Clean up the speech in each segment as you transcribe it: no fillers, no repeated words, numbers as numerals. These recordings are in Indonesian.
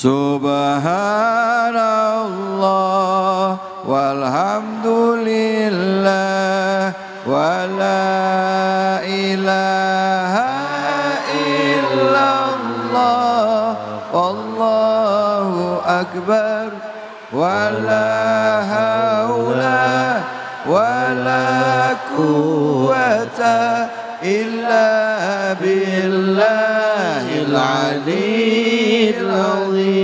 Subhanallah walhamdulillah wa la ilaha illallah wallahu akbar wa la hawla wa la quwwata illa billahil aliyyil azim.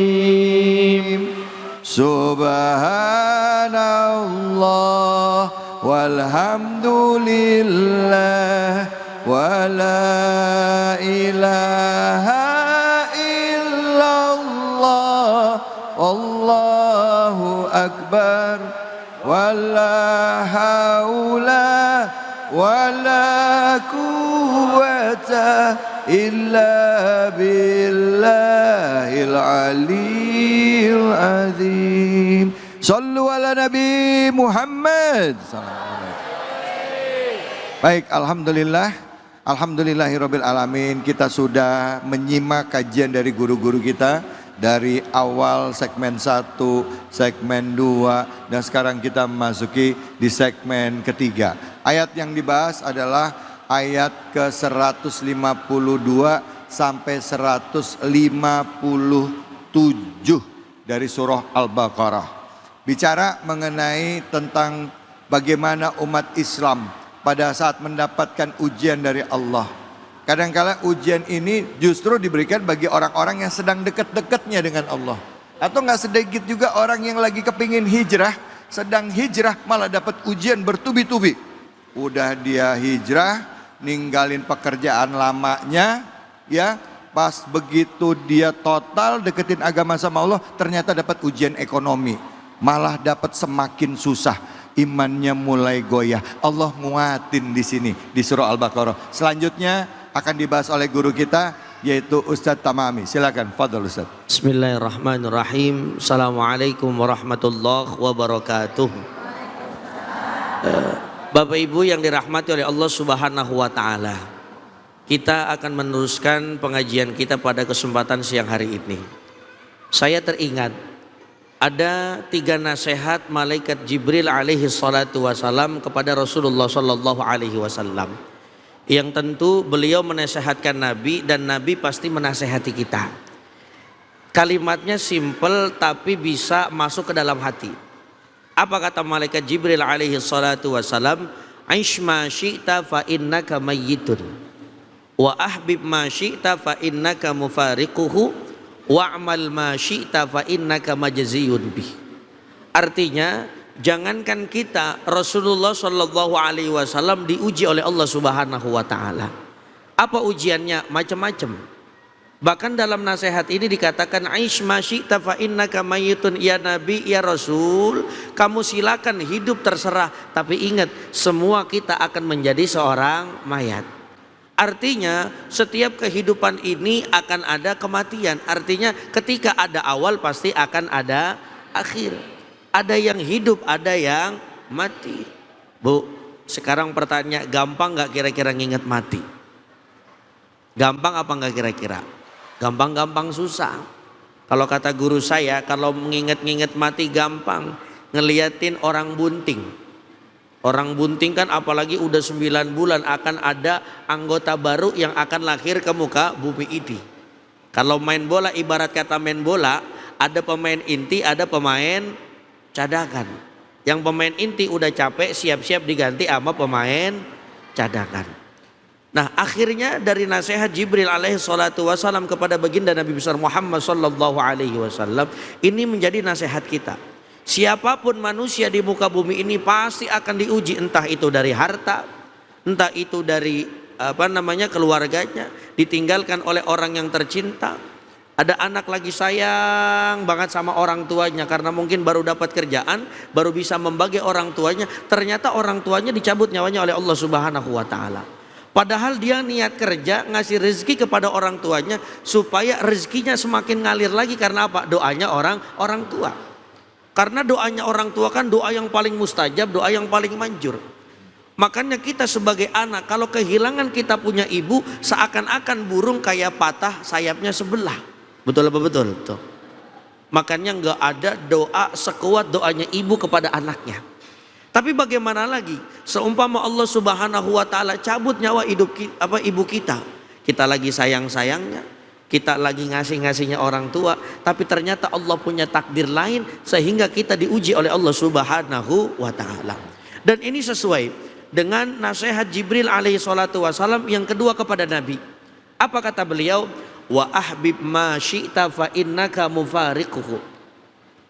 Subhanallah walhamdulillah wa la ilaha illallah wallahu akbar wa la hawla wa la quwwata illa billahil aliyyil azim. Sallu ala Nabi Muhammad. Baik, alhamdulillahirabbil alamin. Kita sudah menyimak kajian dari guru-guru kita dari awal segmen 1, segmen 2, dan sekarang kita memasuki di segmen ketiga. Ayat yang dibahas adalah ayat ke-152 sampai 157 dari surah Al-Baqarah. Bicara mengenai tentang bagaimana umat Islam pada saat mendapatkan ujian dari Allah. Kadang-kala ujian ini justru diberikan bagi orang-orang yang sedang dekat-dekatnya dengan Allah. Atau nggak sedikit juga orang yang lagi kepingin hijrah, sedang hijrah malah dapat ujian bertubi-tubi. Udah dia hijrah, ninggalin pekerjaan lamanya, ya, pas begitu dia total deketin agama sama Allah, ternyata dapat ujian ekonomi, malah dapat semakin susah, imannya mulai goyah. Allah nguatin di sini di surah Al-Baqarah. Selanjutnya akan dibahas oleh guru kita yaitu Ustadz Tamami. Silakan, fadhol Ustadz. Bismillahirrahmanirrahim. Assalamualaikum warahmatullahi wabarakatuh. Bapak Ibu yang dirahmati oleh Allah Subhanahu wa taala. Kita akan meneruskan pengajian kita pada kesempatan siang hari ini. Saya teringat ada 3 nasihat malaikat Jibril alaihi salatu wasalam kepada Rasulullah sallallahu alaihi wasallam. Yang tentu beliau menasihatkan Nabi dan Nabi pasti menasihati kita. Kalimatnya simple tapi bisa masuk ke dalam hati. Apa kata malaikat Jibril alaihi salatu wasalam? Aish ma syi'ta fa innaka mayyitun wa ahbib ma syi'ta fa innaka mufariquhu wa'mal ma syi'ta fa innaka majziyun bih. Artinya, jangankan kita, Rasulullah Shallallahu Alaihi Wasallam diuji oleh Allah Subhanahu Wa Taala. Apa ujiannya? Macam-macam. Bahkan dalam nasihat ini dikatakan Aish ma syi'ta fa innaka mayyitun. Ya Nabi, ya Rasul, kamu silakan hidup terserah, tapi ingat semua kita akan menjadi seorang mayat. Artinya setiap kehidupan ini akan ada kematian. Artinya ketika ada awal pasti akan ada akhir. Ada yang hidup, ada yang mati. Bu, sekarang pertanyaan, gampang gak kira-kira nginget mati? Gampang apa gak kira-kira? Gampang-gampang susah. Kalau kata guru saya, kalau mengingat-ingat mati gampang. Ngeliatin orang bunting. Orang bunting kan apalagi udah 9 bulan akan ada anggota baru yang akan lahir ke muka bumi ini. Kalau main bola, ibarat kata main bola, ada pemain inti, ada pemain cadangan. Yang pemain inti udah capek, siap-siap diganti sama pemain cadangan. Nah, akhirnya dari nasihat Jibril alaihi salatu wasallam kepada baginda Nabi besar Muhammad sallallahu alaihi wasallam, ini menjadi nasihat kita. Siapapun manusia di muka bumi ini pasti akan diuji, entah itu dari harta, entah itu dari keluarganya, ditinggalkan oleh orang yang tercinta. Ada anak lagi sayang banget sama orang tuanya karena mungkin baru dapat kerjaan, baru bisa membagi orang tuanya, ternyata orang tuanya dicabut nyawanya oleh Allah Subhanahu wa taala. Padahal dia niat kerja ngasih rezeki kepada orang tuanya supaya rezekinya semakin ngalir lagi. Karena apa? Doanya orang tua. Karena doanya orang tua kan doa yang paling mustajab, doa yang paling manjur. Makanya kita sebagai anak kalau kehilangan kita punya ibu, seakan-akan burung kayak patah sayapnya sebelah. Betul apa betul? Tuh. Makanya nggak ada doa sekuat doanya ibu kepada anaknya. Tapi bagaimana lagi? Seumpama Allah Subhanahu wa taala cabut nyawa ibu kita. Kita lagi sayang-sayangnya, kita lagi ngasih-ngasihnya orang tua, tapi ternyata Allah punya takdir lain sehingga kita diuji oleh Allah Subhanahu wa taala. Dan ini sesuai dengan nasihat Jibril alaihi salatu wasalam yang kedua kepada Nabi. Apa kata beliau? Wa ahbib ma syi'ta fa innaka mufariquhu.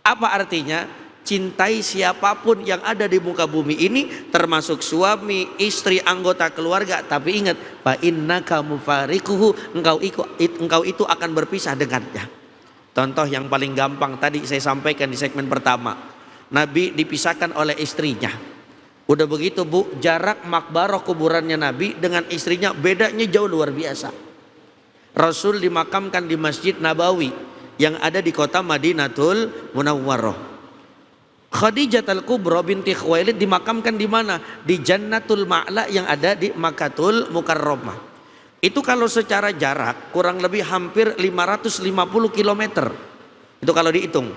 Apa artinya? Cintai siapapun yang ada di muka bumi ini, termasuk suami, istri, anggota keluarga, tapi ingat, fa innaka mufariquhu, engkau itu akan berpisah dengannya. Contoh yang paling gampang tadi saya sampaikan di segmen pertama. Nabi dipisahkan oleh istrinya. Udah begitu Bu, jarak makbarah kuburannya Nabi dengan istrinya bedanya jauh luar biasa. Rasul dimakamkan di Masjid Nabawi yang ada di kota Madinatul Munawwarah. Khadijah Al-Kubra binti Khuwailid dimakamkan di mana? Di Jannatul Ma'la yang ada di Makkatul Mukarramah. Itu kalau secara jarak kurang lebih hampir 550 km. Itu kalau dihitung.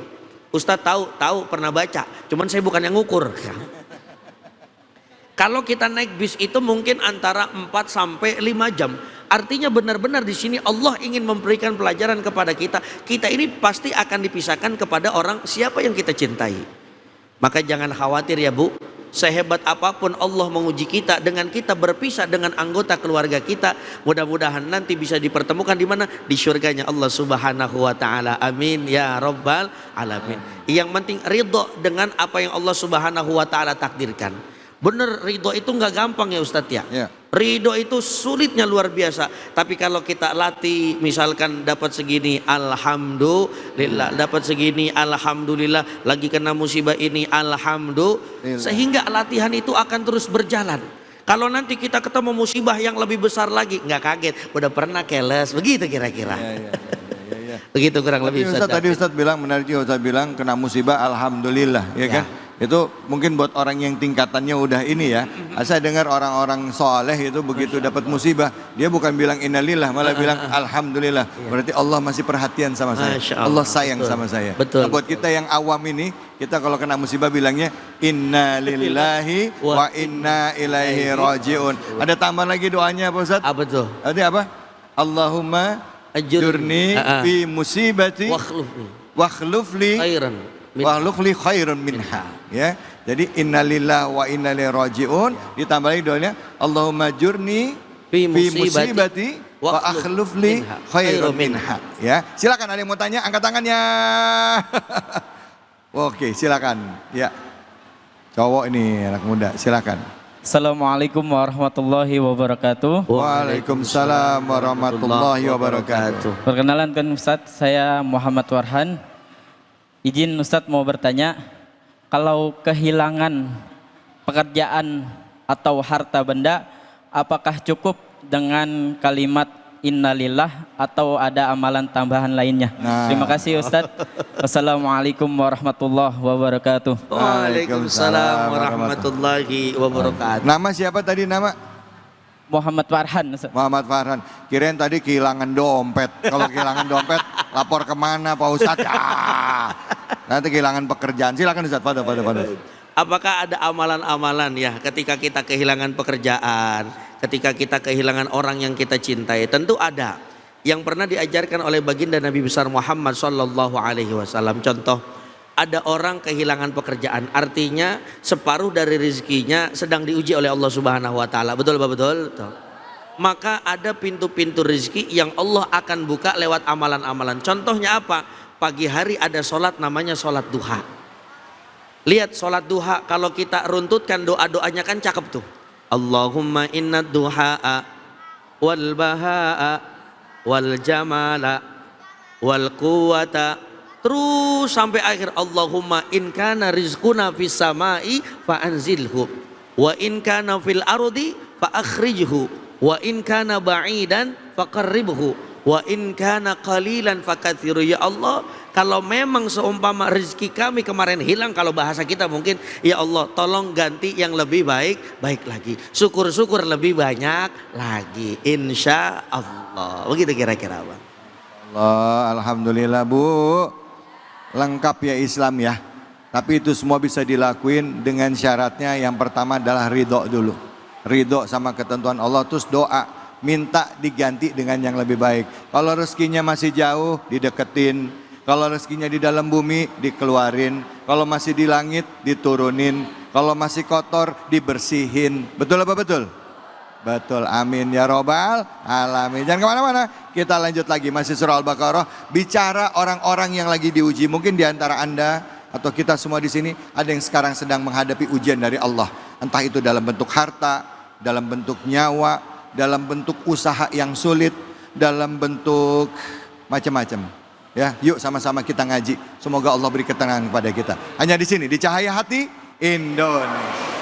Ustadz tahu pernah baca, cuman saya bukan yang ngukur. Kalau kita naik bis itu mungkin antara 4 sampai 5 jam. Artinya benar-benar di sini Allah ingin memberikan pelajaran kepada kita. Kita ini pasti akan dipisahkan kepada orang siapa yang kita cintai. Maka jangan khawatir ya Bu, sehebat apapun Allah menguji kita dengan kita berpisah dengan anggota keluarga kita, mudah-mudahan nanti bisa dipertemukan di mana? Di surganya Allah Subhanahu wa taala. Amin ya rabbal alamin. Yang penting ridho dengan apa yang Allah Subhanahu wa taala takdirkan. Bener, ridho itu nggak gampang ya Ustadz ya. Ridho itu sulitnya luar biasa. Tapi kalau kita latih, misalkan dapat segini, alhamdulillah. Dapat segini, alhamdulillah. Lagi kena musibah ini, alhamdulillah. Sehingga latihan itu akan terus berjalan. Kalau nanti kita ketemu musibah yang lebih besar lagi, nggak kaget. Udah pernah keles, begitu kira-kira. Begitu kurang lebih. Tadi Ustadz bilang, menarik juga Ustadz bilang, kena musibah, alhamdulillah, ya kan? Itu mungkin buat orang yang tingkatannya udah ini ya. Saya dengar orang-orang soleh itu begitu dapat musibah, dia bukan bilang innalillah, malah bilang alhamdulillah. Berarti Allah masih perhatian sama saya. Allah sayang sama saya. Nah, buat kita yang awam ini, kita kalau kena musibah bilangnya innalillahi wa inna ilaihi rajiun. Ada tambah lagi doanya Pak Ustadz? Apa tuh? Tadi apa? Allahumma ajurni fi musibati wakhlufli khairan minha. Ya. Jadi innalillah wa inna ilaihi rajiun, ditambah lagi doanya Allahumma ajurni fi musibati wa akhlufli khairan minha. Ya. Silakan, ada yang mau tanya, angkat tangannya. Oke, silakan. Ya. Cowok ini, anak muda, silakan. Assalamualaikum warahmatullahi wabarakatuh. Waalaikumsalam warahmatullahi wabarakatuh. Perkenalan kan Ustadz, saya Muhammad Warhan. Izin Ustadz mau bertanya, kalau kehilangan pekerjaan atau harta benda, apakah cukup dengan kalimat innalillah atau ada amalan tambahan lainnya? Terima kasih Ustadz. Wassalamualaikum warahmatullahi wabarakatuh. Waalaikumsalam warahmatullahi wabarakatuh. Nama siapa tadi nama? Muhammad Farhan. Muhammad Farhan. Kirain tadi kehilangan dompet. Kalau kehilangan dompet, lapor kemana Pak Ustadz? Nanti kehilangan pekerjaan. Silakan Ustadz. Pada. Apakah ada amalan-amalan ya ketika kita kehilangan pekerjaan, ketika kita kehilangan orang yang kita cintai? Tentu ada. Yang pernah diajarkan oleh baginda Nabi besar Muhammad sallallahu alaihi wasallam. Contoh, ada orang kehilangan pekerjaan, artinya separuh dari rezekinya sedang diuji oleh Allah Subhanahu wa taala. Betul Pak? Betul. Maka ada pintu-pintu rezeki yang Allah akan buka lewat amalan-amalan. Contohnya apa? Pagi hari ada sholat namanya sholat duha. Lihat sholat duha, kalau kita runtutkan doa-doanya kan cakep tuh. Allahumma inna duha'a wal baha'a wal jamala wal quwata, terus sampai akhir. Allahumma in kana rizquna fis samai fa anzilhu wa in kana fil ardi fa akhrijhu wa in kana ba'idan fa qarribhu wa in kana qalilan fa katsiru. Ya Allah, kalau memang seumpama rezeki kami kemarin hilang, kalau bahasa kita mungkin, ya Allah tolong ganti yang lebih baik lagi. Syukur-syukur lebih banyak lagi. Insya Allah. Begitu kira-kira Bang. Allah, alhamdulillah Bu. lengkap ya Islam ya. Tapi itu semua bisa dilakuin dengan syaratnya yang pertama adalah ridho dulu. Ridho sama ketentuan Allah, terus doa. Minta diganti dengan yang lebih baik. Kalau rezekinya masih jauh, dideketin. Kalau rezekinya di dalam bumi, dikeluarin. Kalau masih di langit, diturunin. Kalau masih kotor, dibersihin. Betul apa betul? Betul, amin ya robbal alamin. Jangan kemana-mana, kita lanjut lagi. Masih surah Al-Baqarah. Bicara orang-orang yang lagi diuji. Mungkin di antara Anda atau kita semua di sini ada yang sekarang sedang menghadapi ujian dari Allah. Entah itu dalam bentuk harta, dalam bentuk nyawa, dalam bentuk usaha yang sulit, dalam bentuk macam-macam. Ya, yuk sama-sama kita ngaji. Semoga Allah beri ketenangan kepada kita. Hanya di sini di Cahaya Hati Indonesia.